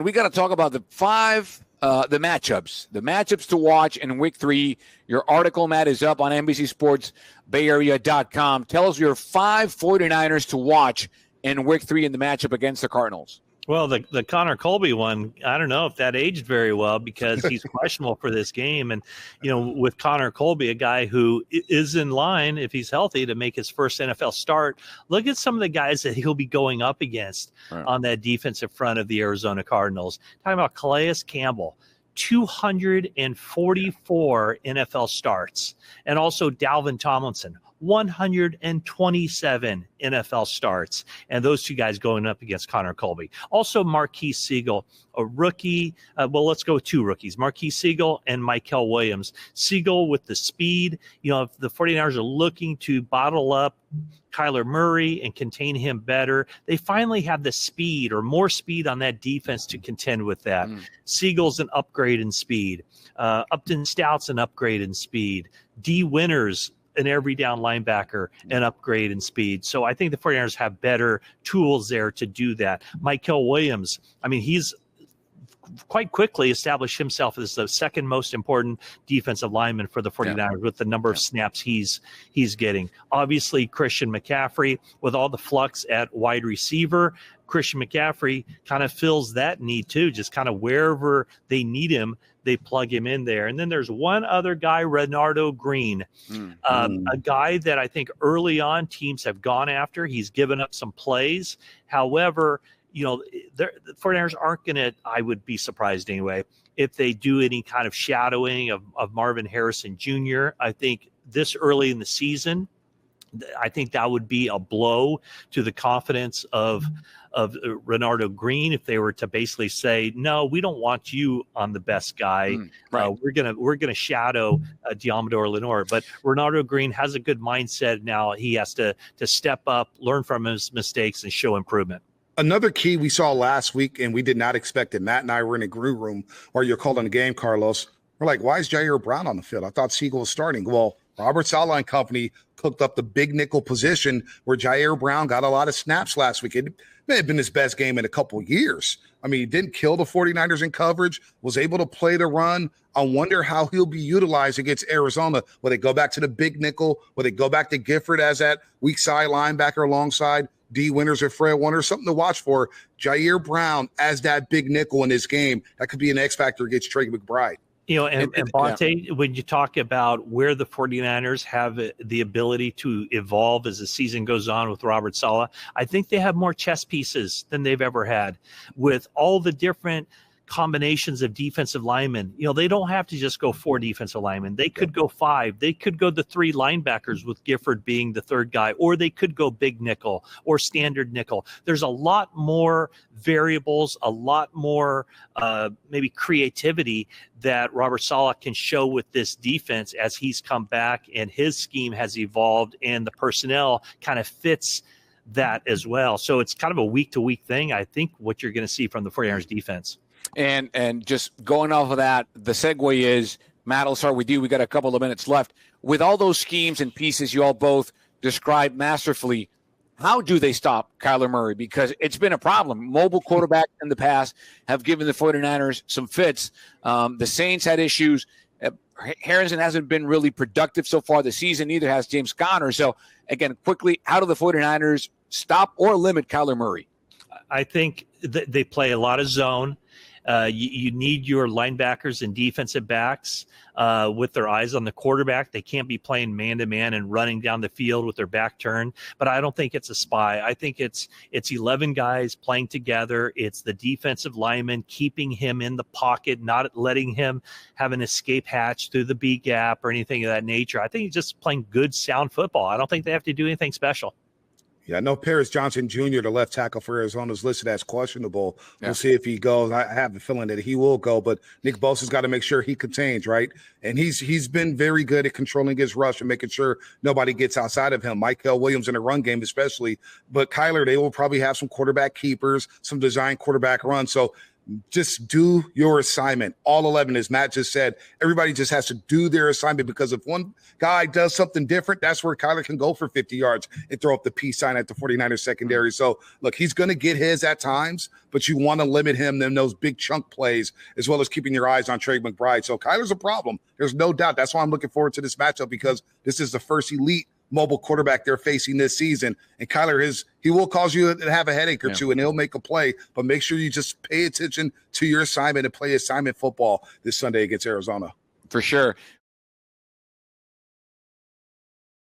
We got to talk about the matchups to watch in week 3. Your article, Matt, is up on NBC Sports BayArea.com. Tell us your 5 49ers to watch in week 3 in the matchup against the Cardinals. Well, the Connor Colby one, I don't know if that aged very well because he's questionable for this game. And, with Connor Colby, a guy who is in line, if he's healthy, to make his first NFL start, look at some of the guys that he'll be going up against on that defensive front of the Arizona Cardinals. Talking about Calais Campbell, 244 NFL starts. And also Dalvin Tomlinson, 127 NFL starts, and those two guys going up against Connor Colby. Also, Marquise Siegel, a rookie. Let's go with 2 rookies, Marquise Siegel and Maiocco Williams. Siegel with the speed. If the 49ers are looking to bottle up Kyler Murray and contain him better, they finally have the speed or more speed on that defense to contend with that. Siegel's an upgrade in speed. Upton Stout's an upgrade in speed. D. Winters, an every down linebacker, an upgrade in speed. So I think the 49ers have better tools there to do that. Maiocco Williams, he's quite quickly established himself as the second most important defensive lineman for the 49ers with the number of snaps he's getting. Obviously, Christian McCaffrey, with all the flux at wide receiver, Christian McCaffrey kind of fills that need too, just kind of wherever they need him, they plug him in there. And then there's one other guy, Renardo Green, a guy that I think early on teams have gone after. He's given up some plays. However, the 49ers aren't going to, I would be surprised anyway, if they do any kind of shadowing of Marvin Harrison Jr. I think this early in the season, I think that would be a blow to the confidence of Renardo Green if they were to basically say, no, we don't want you on the best guy. We're gonna shadow Diamador Lenore. But Renardo Green has a good mindset now. He has to step up, learn from his mistakes, and show improvement. Another key we saw last week, and we did not expect it. Matt and I were in a crew room, or you're called on the game, Carlos. We're like, why is Jair Brown on the field? I thought Siegel was starting. Well, Robert Saleh and company cooked up the big nickel position where Jair Brown got a lot of snaps last week. It may have been his best game in a couple of years. He didn't kill the 49ers in coverage, was able to play the run. I wonder how he'll be utilized against Arizona. Will they go back to the big nickel? Will they go back to Gifford as that weak side linebacker alongside D. Winters or Fred Warner? Something to watch for. Jair Brown as that big nickel in this game. That could be an X factor against Trey McBride. And Bonta, when you talk about where the 49ers have the ability to evolve as the season goes on with Robert Saleh, I think they have more chess pieces than they've ever had with all the different combinations of defensive linemen. They don't have to just go 4 defensive linemen. They could go 5. They could go the 3 linebackers with Gifford being the third guy, or they could go big nickel or standard nickel. There's a lot more variables, a lot more maybe creativity that Robert Saleh can show with this defense as he's come back and his scheme has evolved and the personnel kind of fits that as well. So it's kind of a week-to-week thing, I think, what you're going to see from the 49ers defense. And just going off of that, the segue is, Matt, I'll start with you. We got a couple of minutes left. With all those schemes and pieces you all both described masterfully, how do they stop Kyler Murray? Because it's been a problem. Mobile quarterbacks in the past have given the 49ers some fits. The Saints had issues. Harrison hasn't been really productive so far this season. Neither has James Conner. So, again, quickly, how do the 49ers stop or limit Kyler Murray? I think they play a lot of zone. You need your linebackers and defensive backs with their eyes on the quarterback. They can't be playing man-to-man and running down the field with their back turned. But I don't think it's a spy. I think it's 11 guys playing together. It's the defensive lineman keeping him in the pocket, not letting him have an escape hatch through the B gap or anything of that nature. I think he's just playing good, sound football. I don't think they have to do anything special. Yeah, I know Paris Johnson Jr., the left tackle for Arizona, is listed as questionable. We'll see if he goes. I have a feeling that he will go, but Nick Bosa's got to make sure he contains, right? And he's been very good at controlling his rush and making sure nobody gets outside of him. Maiocco Williams in the run game especially. But Kyler, they will probably have some quarterback keepers, some design quarterback runs. So just do your assignment. All 11, as Matt just said, everybody just has to do their assignment, because if one guy does something different, that's where Kyler can go for 50 yards and throw up the peace sign at the 49ers secondary. So, look, he's going to get his at times, but you want to limit him in those big chunk plays, as well as keeping your eyes on Trey McBride. So Kyler's a problem. There's no doubt. That's why I'm looking forward to this matchup, because this is the first elite mobile quarterback they're facing this season. And Kyler he will cause you to have a headache or two, and he'll make a play, but make sure you just pay attention to your assignment and play assignment football this Sunday against Arizona. For sure.